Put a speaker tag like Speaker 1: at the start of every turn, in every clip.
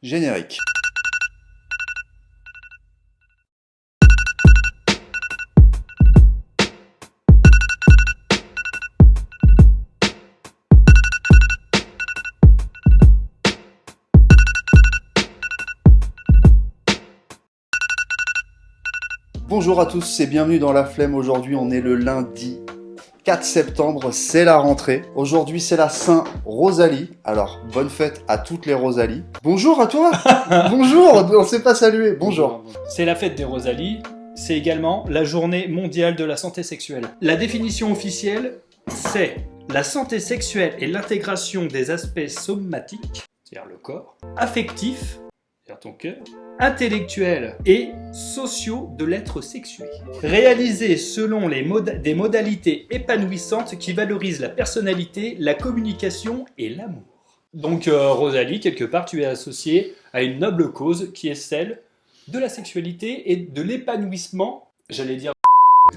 Speaker 1: Générique. Bonjour à tous et bienvenue dans La Flemme. Aujourd'hui on est le lundi 4 septembre, c'est la rentrée. Aujourd'hui c'est la Saint-Rosalie. Alors bonne fête à toutes les Rosalies. Bonjour à toi. Bonjour, on ne s'est pas salué. Bonjour.
Speaker 2: C'est la fête des Rosalies. C'est également la journée mondiale de la santé sexuelle. La définition officielle, c'est la santé sexuelle et l'intégration des aspects somatiques, c'est-à-dire le corps, affectifs, c'est-à-dire ton cœur, intellectuels et sociaux de l'être sexué. Réalisés selon des modalités épanouissantes qui valorisent la personnalité, la communication et l'amour. Donc Rosalie, quelque part, tu es associée à une noble cause qui est celle de la sexualité et de l'épanouissement, j'allais dire.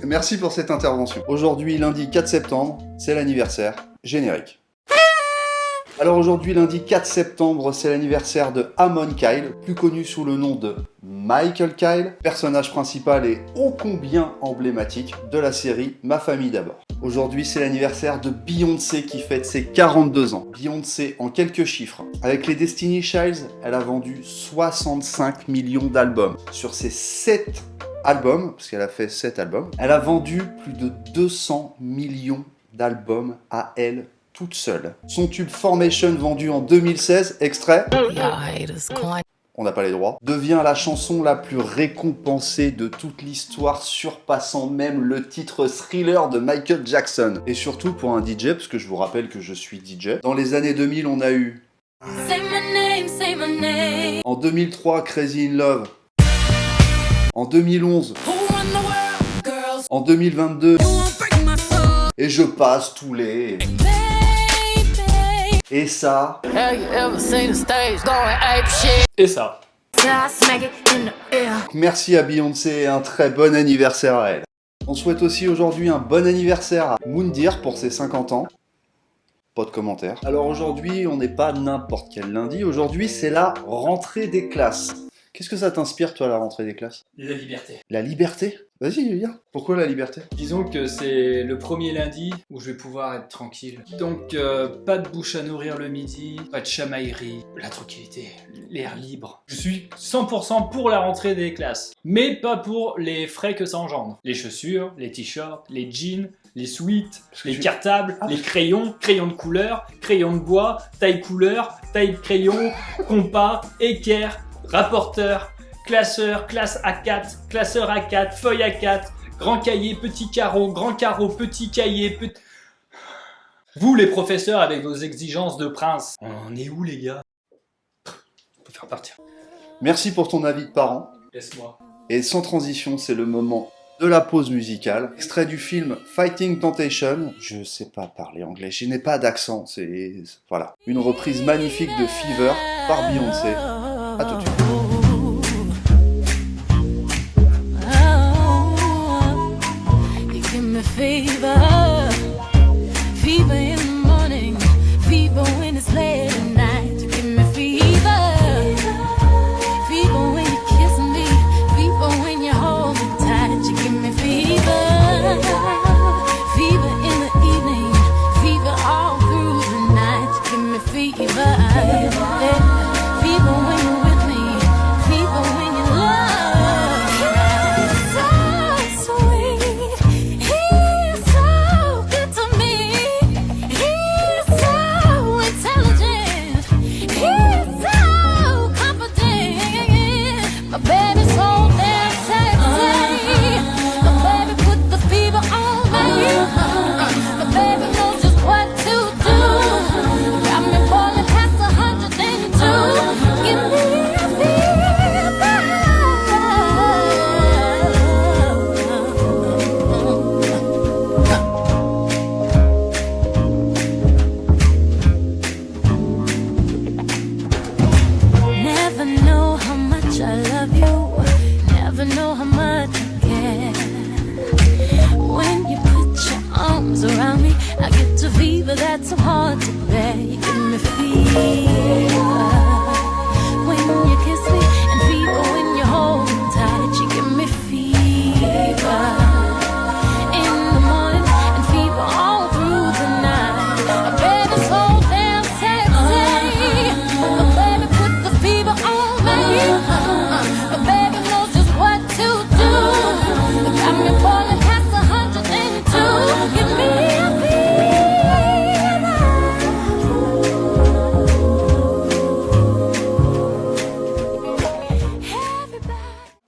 Speaker 1: Merci pour cette intervention. Aujourd'hui, lundi 4 septembre, c'est l'anniversaire. Générique. Alors aujourd'hui, lundi 4 septembre, c'est l'anniversaire de Amon Kyle, plus connu sous le nom de Michael Kyle, personnage principal et ô combien emblématique de la série Ma famille d'abord. Aujourd'hui, c'est l'anniversaire de Beyoncé qui fête ses 42 ans. Beyoncé, en quelques chiffres, avec les Destiny Childs, elle a vendu 65 millions d'albums. Sur ses 7 albums, parce qu'elle a fait 7 albums, elle a vendu plus de 200 millions d'albums à elle toute seule. Son tube Formation, vendu en 2016, extrait, on n'a pas les droits, devient la chanson la plus récompensée de toute l'histoire, surpassant même le titre Thriller de Michael Jackson. Et surtout pour un DJ, parce que je vous rappelle que je suis DJ, dans les années 2000, on a eu Say my name. En 2003, Crazy in Love. En 2011. En 2022. Et je passe tous les... Et ça.
Speaker 2: Et ça.
Speaker 1: Merci à Beyoncé et un très bon anniversaire à elle. On souhaite aussi aujourd'hui un bon anniversaire à Moundir pour ses 50 ans. Pas de commentaires. Alors aujourd'hui, on n'est pas n'importe quel lundi. Aujourd'hui, c'est la rentrée des classes. Qu'est-ce que ça t'inspire, toi, la rentrée des classes?
Speaker 2: La liberté.
Speaker 1: La liberté? Vas-y, viens. Pourquoi la liberté?
Speaker 2: Disons que c'est le premier lundi où je vais pouvoir être tranquille. Donc, pas de bouche à nourrir le midi, pas de chamaillerie, la tranquillité, l'air libre. Je suis 100% pour la rentrée des classes, mais pas pour les frais que ça engendre. Les chaussures, les t-shirts, les jeans, les sweats, les cartables, les crayons, crayons de couleur, crayons de bois, taille couleur, taille de crayon, compas, équerre, rapporteur, classeur, classe A4, classeur A4, feuille A4, grand cahier, petit carreau, petit cahier, Vous les professeurs avec vos exigences de prince, on est où les gars? On peut faire partir.
Speaker 1: Merci pour ton avis de parent.
Speaker 2: Laisse-moi.
Speaker 1: Et sans transition, c'est le moment de la pause musicale. Extrait du film Fighting Temptation. Je sais pas parler anglais, je n'ai pas d'accent, c'est... Voilà. Une reprise magnifique de Fever par Beyoncé. À tout de suite.
Speaker 3: Fever, fever in the morning, fever when it's late at night. You give me fever, fever when you kiss me, fever when you hold me tight. You give me fever, fever in the evening, fever all through the night. You give me fever, yeah. Fever when you're with me,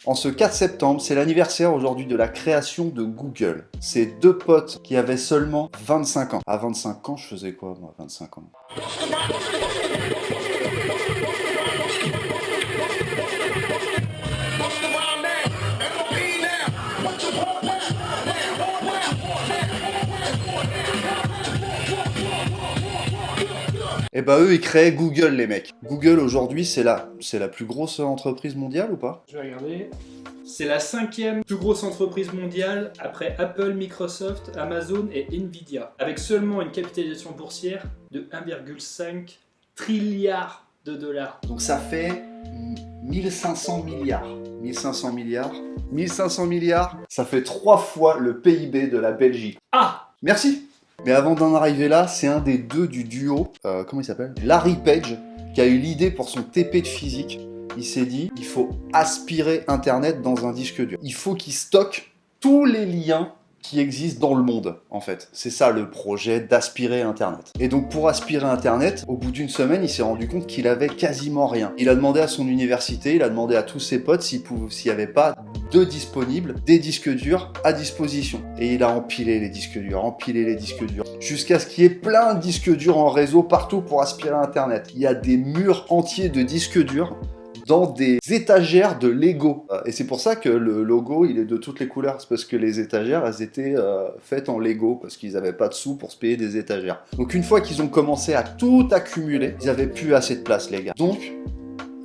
Speaker 1: En ce 4 septembre, c'est l'anniversaire aujourd'hui de la création de Google. C'est deux potes qui avaient seulement 25 ans. À 25 ans, je faisais quoi moi, 25 ans? Et bah eux, ils créaient Google, les mecs. Google, aujourd'hui, c'est la plus grosse entreprise mondiale ou pas?
Speaker 2: Je vais regarder. C'est la 5e plus grosse entreprise mondiale après Apple, Microsoft, Amazon et Nvidia, avec seulement une capitalisation boursière de 1,5 trilliard de dollars.
Speaker 1: Donc ça fait 1500 milliards. 1500 milliards. 1500 milliards, ça fait 3 fois le PIB de la Belgique.
Speaker 2: Ah!
Speaker 1: Merci. Mais avant d'en arriver là, c'est un des deux du duo, comment il s'appelle? Larry Page, qui a eu l'idée pour son TP de physique. Il s'est dit, il faut aspirer Internet dans un disque dur. Il faut qu'il stocke tous les liens qui existent dans le monde, en fait. C'est ça le projet d'aspirer Internet. Et donc pour aspirer Internet, au bout d'une semaine, il s'est rendu compte qu'il avait quasiment rien. Il a demandé à son université, il a demandé à tous ses potes s'il n'y avait pas de disponibles, des disques durs à disposition. Et il a empilé les disques durs, jusqu'à ce qu'il y ait plein de disques durs en réseau partout pour aspirer Internet. Il y a des murs entiers de disques durs dans des étagères de Lego. Et c'est pour ça que le logo, il est de toutes les couleurs. C'est parce que les étagères, elles étaient faites en Lego, parce qu'ils n'avaient pas de sous pour se payer des étagères. Donc une fois qu'ils ont commencé à tout accumuler, ils n'avaient plus assez de place, les gars. Donc,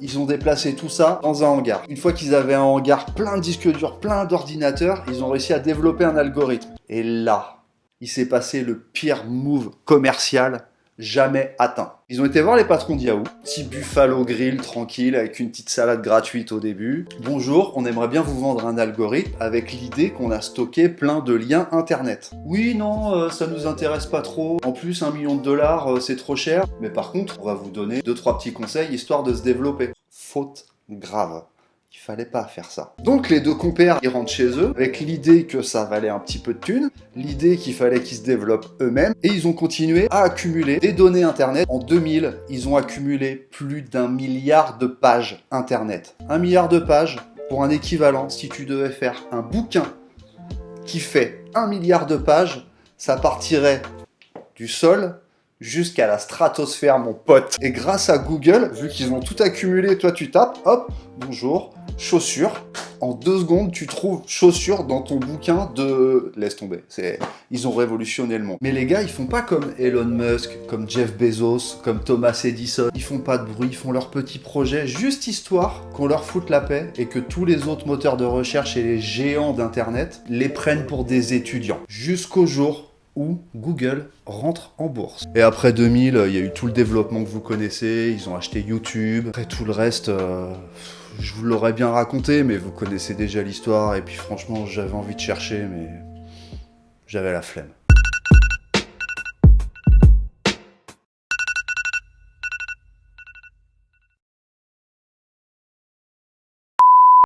Speaker 1: ils ont déplacé tout ça dans un hangar. Une fois qu'ils avaient un hangar plein de disques durs, plein d'ordinateurs, ils ont réussi à développer un algorithme. Et là, il s'est passé le pire move commercial jamais atteint. Ils ont été voir les patrons de Yahoo, petit Buffalo Grill tranquille avec une petite salade gratuite au début. Bonjour, on aimerait bien vous vendre un algorithme avec l'idée qu'on a stocké plein de liens internet. Oui, non, ça nous intéresse pas trop. En plus, 1 million de dollars, c'est trop cher. Mais par contre, on va vous donner 2-3 petits conseils histoire de se développer. Faute grave. Il fallait pas faire ça. Donc les deux compères, ils rentrent chez eux avec l'idée que ça valait un petit peu de thunes, l'idée qu'il fallait qu'ils se développent eux-mêmes, et ils ont continué à accumuler des données internet. En 2000, ils ont accumulé plus d'1 milliard de pages internet. 1 milliard de pages, pour un équivalent, si tu devais faire un bouquin qui fait 1 milliard de pages, ça partirait du sol jusqu'à la stratosphère, mon pote. Et grâce à Google, vu qu'ils ont tout accumulé, toi tu tapes, hop, bonjour, chaussures. En 2 secondes, tu trouves chaussures dans ton bouquin de... Laisse tomber. Ils ont révolutionné le monde. Mais les gars, ils font pas comme Elon Musk, comme Jeff Bezos, comme Thomas Edison. Ils font pas de bruit, ils font leur petit projet, juste histoire qu'on leur foute la paix et que tous les autres moteurs de recherche et les géants d'Internet les prennent pour des étudiants. Jusqu'au jour où Google rentre en bourse. Et après 2000, il y a eu tout le développement que vous connaissez, ils ont acheté YouTube. Après tout le reste, je vous l'aurais bien raconté, mais vous connaissez déjà l'histoire, et puis franchement, j'avais envie de chercher, mais j'avais la flemme.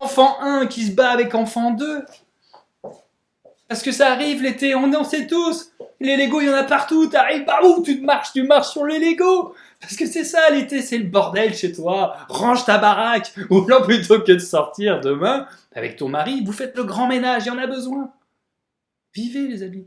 Speaker 2: Enfant 1 qui se bat avec enfant 2. Parce que ça arrive l'été, on en sait tous. Les Legos, il y en a partout. T'arrives par où? Tu marches sur les Legos. Parce que c'est ça, l'été, c'est le bordel chez toi. Range ta baraque. Ou alors, plutôt que de sortir demain avec ton mari, vous faites le grand ménage, il y en a besoin. Vivez, les amis.